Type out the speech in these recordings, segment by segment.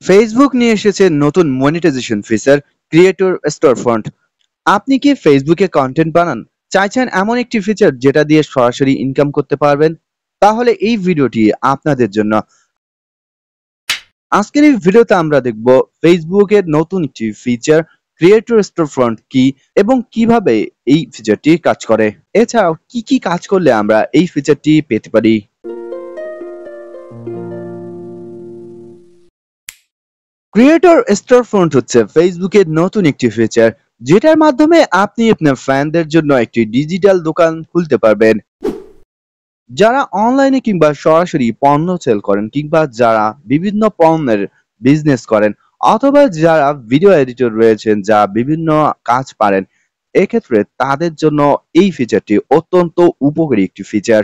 Facebook নিয়ে এসেছে নতুন মনিটাইজেশন ফিচার ক্রিয়েটর স্টোরফ্রন্ট। আপনি কি ফেসবুকে কন্টেন্ট বানান, চাইছেন এমন একটি ফিচার যেটা দিয়ে সরাসরি ইনকাম করতে পারবেন? তাহলে এই ভিডিওটি আপনাদের জন্য। আজকের এই ভিডিওতে আমরা দেখব ফেসবুকের নতুন একটি ফিচার ক্রিয়েটর স্টোরফ্রন্ট কি এবং কিভাবে এই ফিচারটি কাজ করে। এছাড়াও কি কি কাজ করলে আমরা এই ফিচারটি পেতে পারি। ক্রিয়েটর স্টোরফ্রন্ট হচ্ছে ফেসবুকের নতুন একটি ফিচার যেটার মাধ্যমে আপনি আপনার ফ্যানদের জন্য একটি ডিজিটাল দোকান খুলতে পারবেন। যারা অনলাইনে কিংবা সরাসরি পণ্য সেল করেন কিংবা যারা বিভিন্ন পণ্যের বিজনেস করেন অথবা যারা ভিডিও এডিটর রয়েছেন যা বিভিন্ন কাজ পারেন, এক্ষেত্রে তাদের জন্য এই ফিচারটি অত্যন্ত উপকারী একটি ফিচার।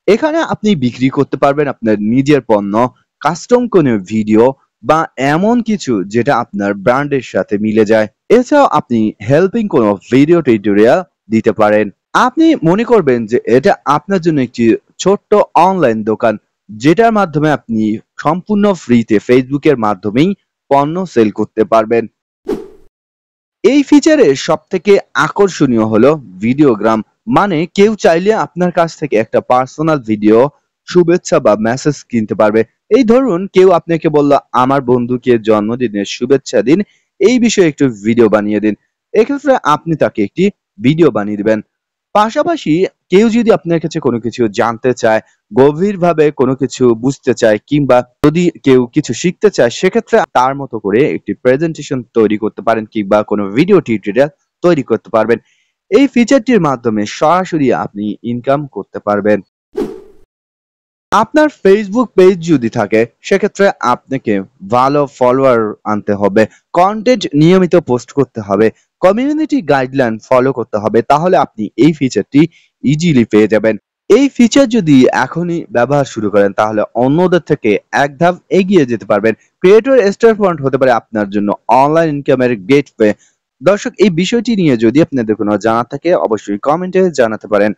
এখানে আপনি বিক্রি করতে পারবেন আপনার নিজের পণ্য, কাস্টম কোনো ভিডিও বা এমন কিছু যেটা আপনার ব্র্যান্ডের সাথে মিলে যায়। এছাড়াও আপনি হেল্পিং কোনো ভিডিও টিউটোরিয়াল দিতে পারেন। আপনি মনে করবেন যে এটা আপনার জন্য একটি ছোট্ট অনলাইন দোকান যেটার মাধ্যমে আপনি সম্পূর্ণ ফ্রিতে ফেসবুকের মাধ্যমেই পণ্য সেল করতে পারবেন। এই ফিচারের সবথেকে আকর্ষণীয় হলো ভিডিওগ্রাম, মানে কেউ চাইলে আপনার কাছ থেকে একটা পার্সোনাল ভিডিও, শুভেচ্ছা বা মেসেজ কিনতে পারবে। এই ধরুন কেউ আপনাকে বলল আমার বন্ধুকে জন্মদিনের শুভেচ্ছা দিন, এই বিষয়ে একটু ভিডিও বানিয়ে দিন। এক্ষেত্রে আপনি তাকে একটি ভিডিও বানিয়ে দিবেন। পাশাপাশি কেউ যদি আপনার কাছে কোনো কিছু জানতে চায়, গভীরভাবে কোনো কিছু বুঝতে চায় কিংবা যদি কেউ কিছু শিখতে চায়, সেক্ষেত্রে তার মতো করে একটি প্রেজেন্টেশন তৈরি করতে পারেন কিংবা কোনো ভিডিও টিউটোরিয়াল তৈরি করতে পারবেন। এই ফিচারটির মাধ্যমে সরাসরি আপনি ইনকাম করতে পারবেন। আপনার ফেসবুক পেজ যদি থাকে সেক্ষেত্রে আপনাকে ভালো ফলোয়ার আনতে হবে, কন্টেন্ট নিয়মিত পোস্ট করতে হবে, কমিউনিটি গাইডলাইন ফলো করতে হবে, তাহলে আপনি এই ফিচারটি ইজিলি পেয়ে যাবেন। এই ফিচার যদি এখনই ব্যবহার শুরু করেন তাহলে অন্যদের থেকে এক ধাপ এগিয়ে যেতে পারবেন। ক্রিয়েটর স্টার পয়েন্ট হতে পারে আপনার জন্য অনলাইন ইনকামের গেটওয়ে। দর্শক, এই বিষয়টি নিয়ে যদি আপনাদের কোনো জানা থাকে অবশ্যই কমেন্টে জানাতে পারেন।